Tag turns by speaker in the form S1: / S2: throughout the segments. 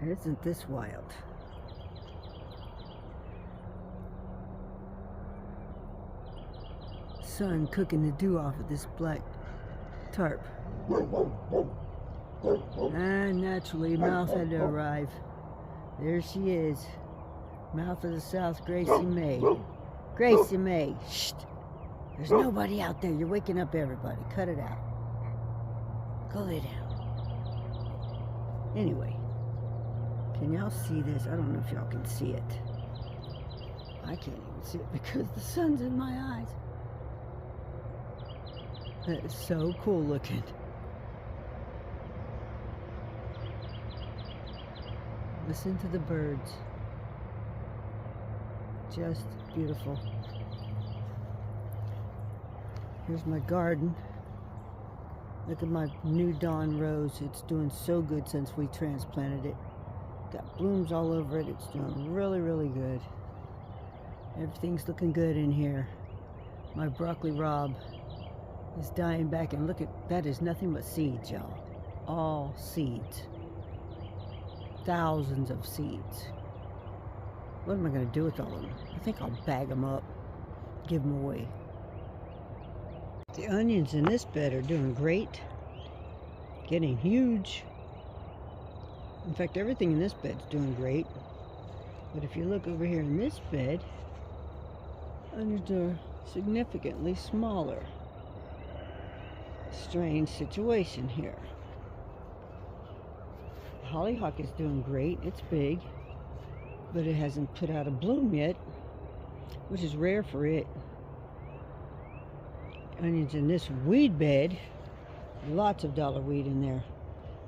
S1: Isn't this wild? Sun cooking the dew off of this black tarp. And naturally, Mouth had to arrive. There she is. Mouth of the South, Gracie May. Gracie May, shh! There's nobody out there. You're waking up everybody. Cut it out. Go lay down. Anyway, can y'all see this? I don't know if y'all can see it. I can't even see it because the sun's in my eyes. That is so cool looking. Listen to the birds. Just beautiful. Here's my garden. Look at my new dawn rose. It's doing so good since we transplanted it. Got blooms all over it. It's doing really, really good. Everything's looking good in here. My broccoli rabe is dying back, and look at that, is nothing but seeds, y'all. All seeds. Thousands of seeds. What am I going to do with all of them? I think I'll bag them up, give them away. The onions in this bed are doing great. Getting huge. In fact, everything in this bed's doing great. But if you look over here in this bed, onions are significantly smaller. Strange situation here. The hollyhock is doing great. It's big, but it hasn't put out a bloom yet, which is rare for it. Onions in this weed bed, lots of dollar weed in there.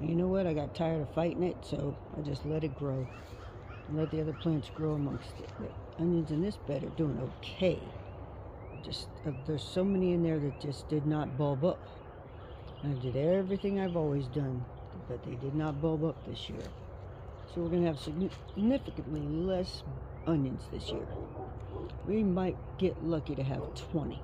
S1: And you know what? I got tired of fighting it, so I just let it grow and let the other plants grow amongst it. But onions in this bed are doing okay. Just there's so many in there that just did not bulb up. And I did everything I've always done, but they did not bulb up this year. So we're going to have significantly less onions this year. We might get lucky to have 20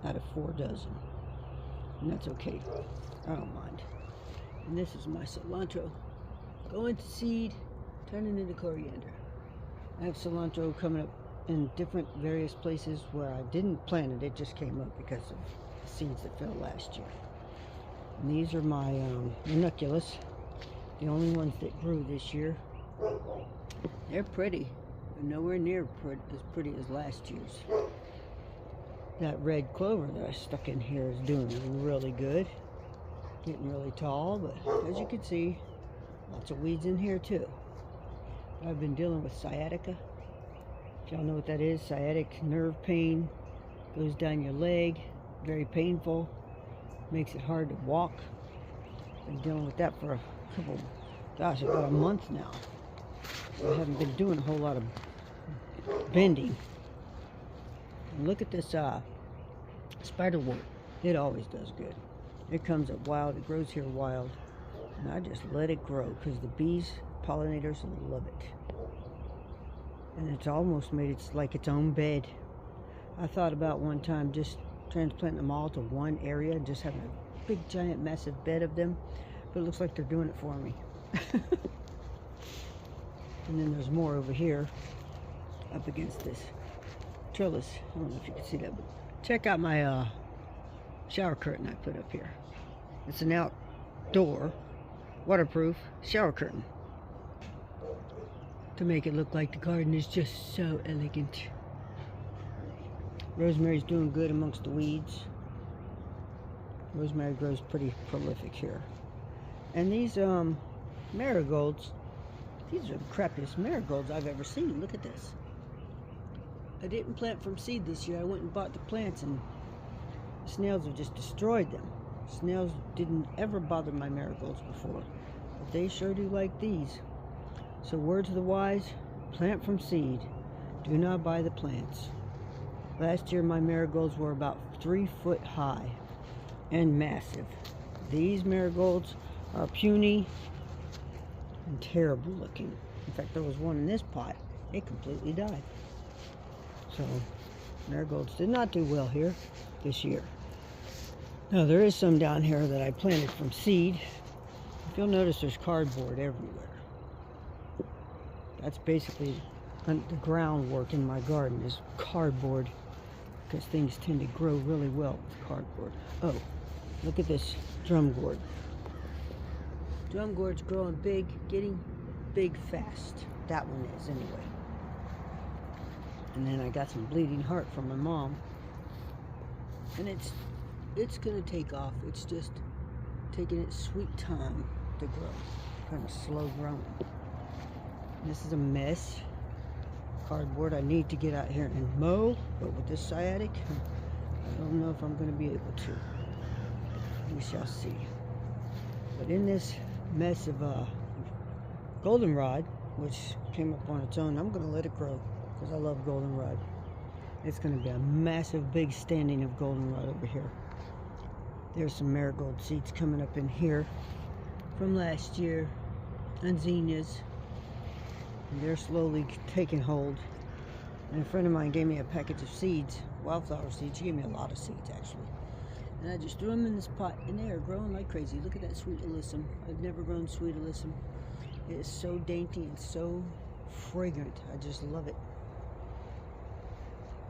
S1: out of 4 dozen. And that's okay. I don't mind. And this is my cilantro. Going to seed, turning into coriander. I have cilantro coming up in different various places where I didn't plant it. It just came up because of the seeds that fell last year. And these are my ranunculus. The only ones that grew this year. They're pretty, but nowhere near as pretty as last year's. That red clover that I stuck in here is doing really good. Getting really tall, but as you can see, lots of weeds in here too. I've been dealing with sciatica. If y'all know what that is, sciatic nerve pain. Goes down your leg, very painful. Makes it hard to walk. Been dealing with that for a couple, gosh, about a month now. I haven't been doing a whole lot of bending. And look at this spiderwort. It always does good. It comes up wild. It grows here wild. And I just let it grow because the bees, pollinators, love it. And it's almost made it like its own bed. I thought about one time just transplanting them all to one area, just having a big, giant, massive bed of them. But it looks like they're doing it for me. And then there's more over here up against this trellis. I don't know if you can see that, but check out my shower curtain I put up here. It's an outdoor, waterproof shower curtain to make it look like the garden is just so elegant. Rosemary's doing good amongst the weeds. Rosemary grows pretty prolific here. And these marigolds, these are the crappiest marigolds I've ever seen. Look at this. I didn't plant from seed this year. I went and bought the plants, and the snails have just destroyed them. Snails didn't ever bother my marigolds before, but they sure do like these. So word to the wise, plant from seed. Do not buy the plants. Last year my marigolds were about 3 foot high and massive. These marigolds are puny and terrible looking. In fact, there was one in this pot. It completely died. So marigolds did not do well here this year. Now there is some down here that I planted from seed. If you'll notice, there's cardboard everywhere. That's basically the groundwork in my garden is cardboard, because things tend to grow really well with cardboard. Oh, look at this drum gourd. Drum gourd's growing big, getting big fast. That one is, anyway. And then I got some bleeding heart from my mom. And it's gonna take off. It's just taking its sweet time to grow. Kind of slow growing. This is a mess. Cardboard I need to get out here and mow, but with this sciatic, I don't know if I'm going to be able to. We shall see. But in this mess of goldenrod, which came up on its own, I'm going to let it grow because I love goldenrod. It's going to be a massive big standing of goldenrod over here. There's some marigold seeds coming up in here from last year, and zinnias. And they're slowly taking hold. And a friend of mine gave me a package of seeds, wildflower seeds. She gave me a lot of seeds, actually. And I just threw them in this pot, and they are growing like crazy. Look at that sweet alyssum. I've never grown sweet alyssum. It is so dainty and so fragrant. I just love it.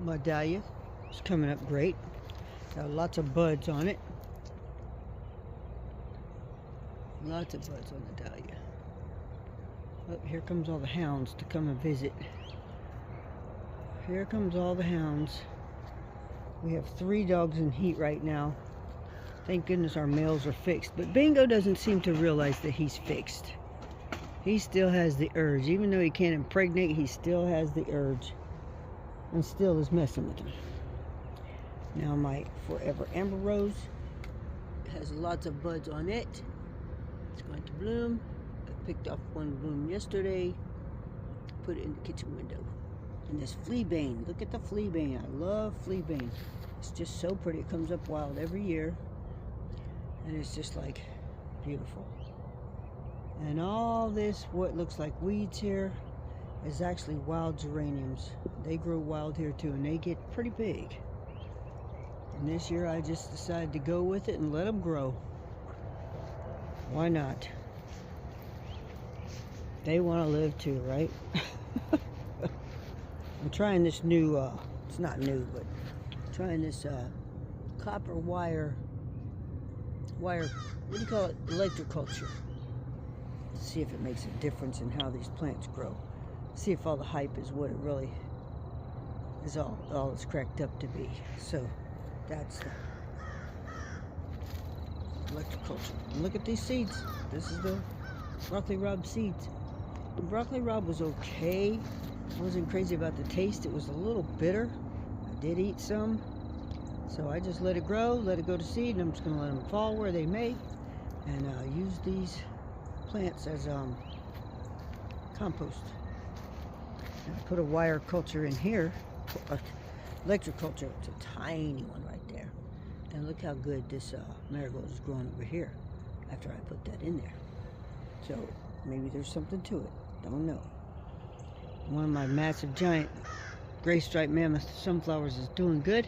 S1: My dahlia is coming up great. Got lots of buds on it. Lots of buds on the dahlia. Oh, here comes all the hounds to come and visit. Here comes all the hounds. We have 3 dogs in heat right now. Thank goodness our males are fixed. But Bingo doesn't seem to realize that he's fixed. He still has the urge. Even though he can't impregnate, he still has the urge. And still is messing with him. Now my Forever Amber Rose has lots of buds on it. It's going to bloom. Picked off one bloom yesterday, put it in the kitchen window. And this fleabane, look at the fleabane. I love fleabane. It's just so pretty. It comes up wild every year, and it's just like beautiful. And all this, what looks like weeds here, is actually wild geraniums. They grow wild here too, and they get pretty big. And this year I just decided to go with it and let them grow. Why not? They want to live too, right? I'm trying this new, it's not new, but trying this copper wire, what do you call it? Electroculture. See if it makes a difference in how these plants grow. See if all the hype is what it really is, all it's cracked up to be. So that's the electroculture. And look at these seeds. This is the broccoli rabe seeds. The broccoli rabe was okay. I wasn't crazy about the taste. It was a little bitter. I did eat some. So I just let it grow, let it go to seed, and I'm just going to let them fall where they may. And use these plants as compost. And I put a wire culture in here. Electroculture. It's a tiny one right there. And look how good this marigold is growing over here after I put that in there. So maybe there's something to it. Don't know. One of my massive giant gray striped mammoth sunflowers is doing good.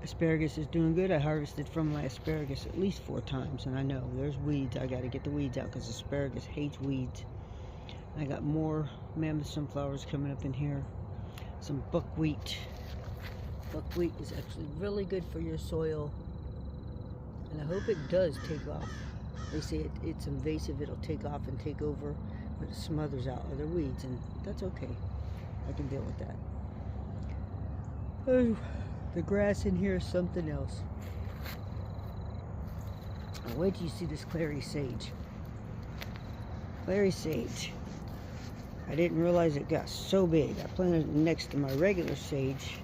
S1: Asparagus is doing good. I harvested from my asparagus at least 4 times, and I know there's weeds. I got to get the weeds out because asparagus hates weeds. I got more mammoth sunflowers coming up in here. Some buckwheat. Buckwheat is actually really good for your soil, and I hope it does take off. They say it's invasive, it'll take off and take over, but it smothers out other weeds, and that's okay. I can deal with that. Oh, the grass in here is something else. I'll wait till you see this clary sage. Clary sage. I didn't realize it got so big. I planted it next to my regular sage,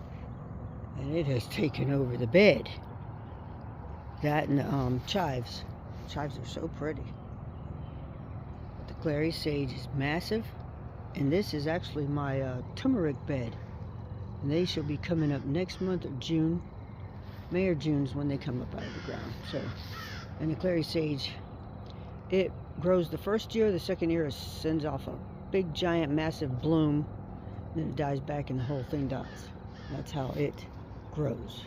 S1: and it has taken over the bed. That and the chives. Chives are so pretty. The clary sage is massive, and this is actually my turmeric bed. And they shall be coming up next month of June. May or June is when they come up out of the ground. So, and the clary sage, it grows the first year. The second year it sends off a big, giant, massive bloom. Then it dies back, and the whole thing dies. That's how it grows.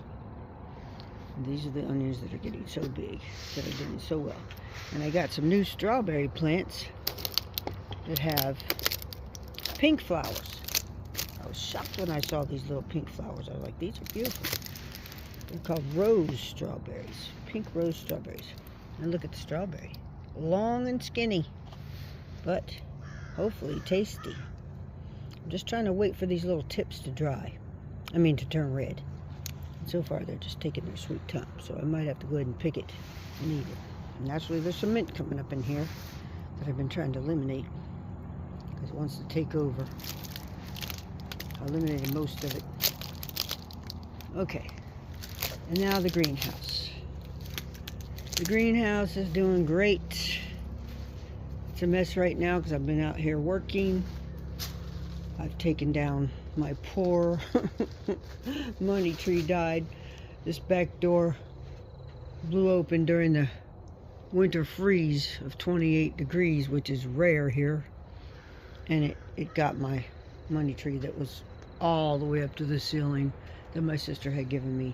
S1: These are the onions that are getting so big, that are doing so well. And I got some new strawberry plants that have pink flowers. I was shocked when I saw these little pink flowers. I was like, these are beautiful. They're called rose strawberries. Pink rose strawberries. And look at the strawberry. Long and skinny, but hopefully tasty. I'm just trying to wait for these little tips to dry. I mean, to turn red. And so far, they're just taking their sweet time. So I might have to go ahead and pick it and eat it. And naturally, there's some mint coming up in here that I've been trying to eliminate because it wants to take over. I eliminated most of it. Okay. And now the greenhouse. The greenhouse is doing great. It's a mess right now because I've been out here working. I've taken down my poor money tree died. This back door blew open during the winter freeze of 28 degrees, which is rare here. And it got my money tree that was all the way up to the ceiling that my sister had given me.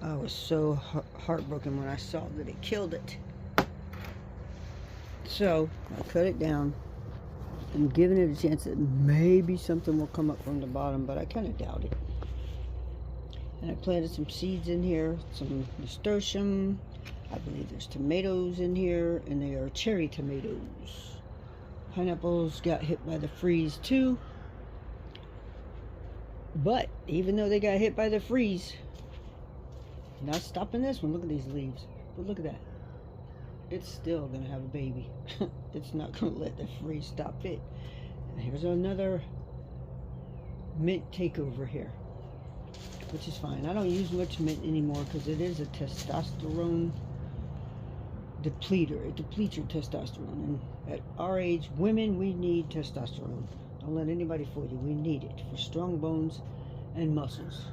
S1: I was so heartbroken when I saw that it killed it. So I cut it down. I'm giving it a chance that maybe something will come up from the bottom, but I kind of doubt it. And I planted some seeds in here, some nasturtium. I believe there's tomatoes in here, and they are cherry tomatoes. Pineapples got hit by the freeze too. But even though they got hit by the freeze, not stopping this one. Look at these leaves. But look at that. It's still going to have a baby. It's not going to let the freeze stop it. And here's another mint takeover here, which is fine. I don't use much mint anymore because it is a testosterone depleter. It depletes your testosterone. And at our age, women, we need testosterone. Don't let anybody fool you. We need it for strong bones and muscles.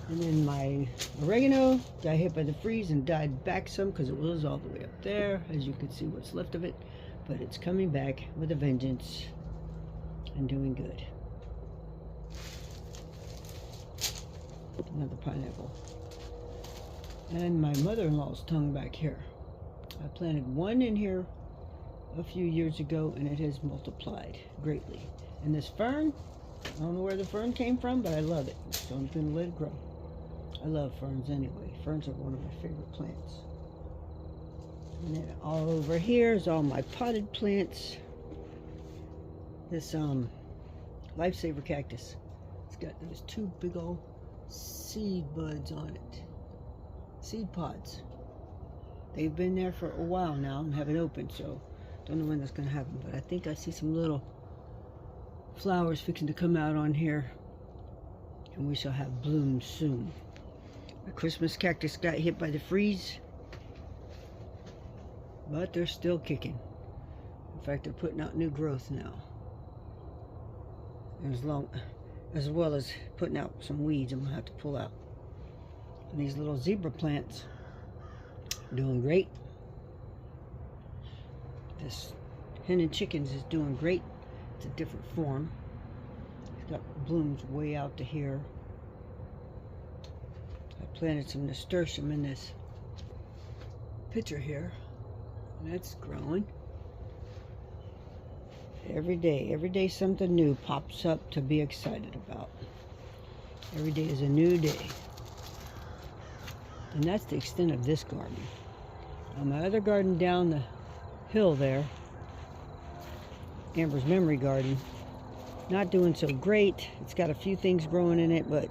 S1: And then my oregano got hit by the freeze and died back some because it was all the way up there. As you can see what's left of it. But it's coming back with a vengeance and doing good. Another pineapple. And my mother-in-law's tongue back here. I planted one in here a few years ago and it has multiplied greatly. And this fern, I don't know where the fern came from, but I love it. So I'm going to let it grow. I love ferns anyway. Ferns are one of my favorite plants. And then all over here is all my potted plants. This Lifesaver cactus. It's got those two big old seed buds on it. Seed pods. They've been there for a while now and haven't opened, so don't know when that's going to happen. But I think I see some little flowers fixing to come out on here. And we shall have blooms soon. The Christmas cactus got hit by the freeze, but they're still kicking. In fact, they're putting out new growth now, and as well as putting out some weeds I'm gonna have to pull out. And these little zebra plants doing great. This hen and chickens is doing great. It's a different form. It's got blooms way out to here. I planted some nasturtium in this pitcher here, and that's growing. Every day something new pops up to be excited about. Every day is a new day. And that's the extent of this garden. On my other garden down the hill there, Amber's Memory Garden, not doing so great. It's got a few things growing in it, but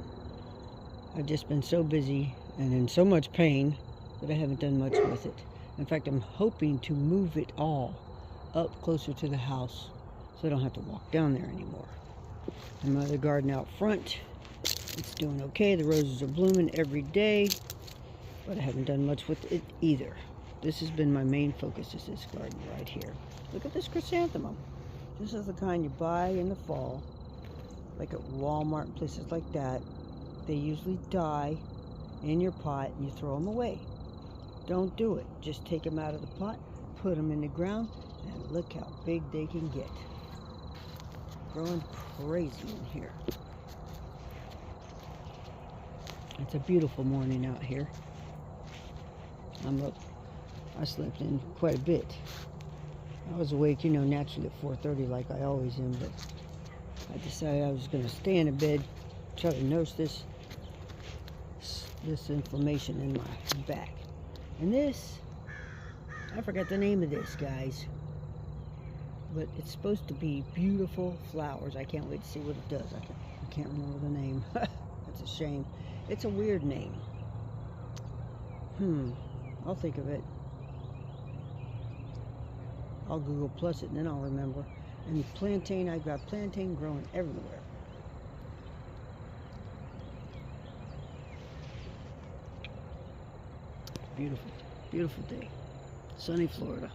S1: I've just been so busy and in so much pain that I haven't done much with it. In fact, I'm hoping to move it all up closer to the house so I don't have to walk down there anymore. And my other garden out front, it's doing okay. The roses are blooming every day, but I haven't done much with it either. This has been my main focus, is this garden right here. Look at this chrysanthemum. This is the kind you buy in the fall, like at Walmart and places like that. They usually die in your pot and you throw them away. Don't do it. Just take them out of the pot, put them in the ground, and look how big they can get. Growing crazy in here. It's a beautiful morning out here. I'm up. I slept in quite a bit. I was awake, you know, naturally at 4:30 like I always am, but I decided I was going to stay in a bed, try to nurse this inflammation in my back. And this, I forgot the name of this, guys, but it's supposed to be beautiful flowers. I can't wait to see what it does. I can't remember the name. That's a shame. It's a weird name. I'll think of it. I'll Google Plus it and then I'll remember. And plantain, I've got plantain growing everywhere. Beautiful, beautiful day. Sunny Florida.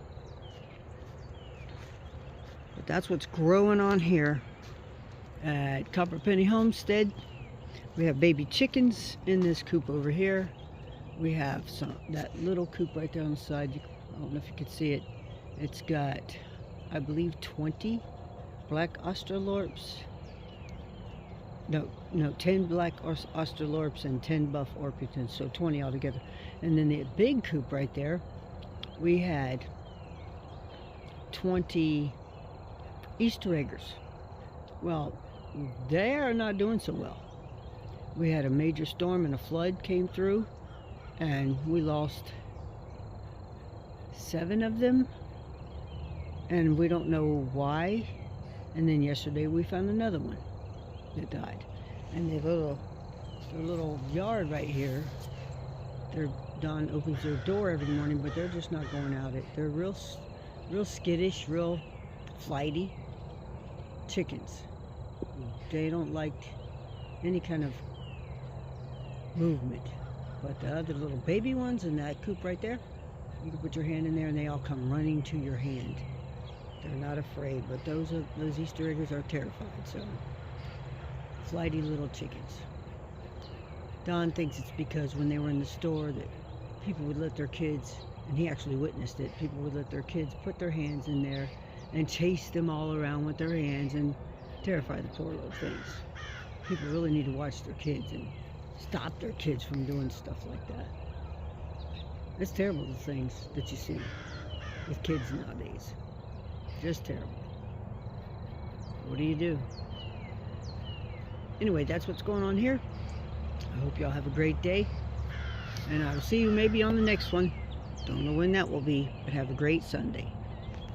S1: But that's what's growing on here at Copper Penny Homestead. We have baby chickens in this coop over here. We have that little coop right there on the side. I don't know if you can see it. It's got, I believe, 20 black Australorps. No, 10 black Australorps and 10 buff Orpingtons, so 20 altogether. And then the big coop right there, we had 20 Easter eggers. Well, they are not doing so well. We had a major storm and a flood came through, and we lost 7 of them, and we don't know why. And then yesterday we found another one that died. And their little yard right here, Dawn opens their door every morning, but they're just not going out it. They're real skittish, real flighty chickens. They don't like any kind of movement. But the other little baby ones in that coop right there, you can put your hand in there and they all come running to your hand. They're not afraid, but those Easter eggers are terrified. So, flighty little chickens. Don thinks it's because when they were in the store that people would let their kids, and he actually witnessed it, people would let their kids put their hands in there and chase them all around with their hands and terrify the poor little things. People really need to watch their kids and stop their kids from doing stuff like that. It's terrible, the things that you see with kids nowadays. Just terrible. What do you do? Anyway, that's what's going on here. I hope y'all have a great day. And I will see you maybe on the next one. Don't know when that will be, but have a great Sunday.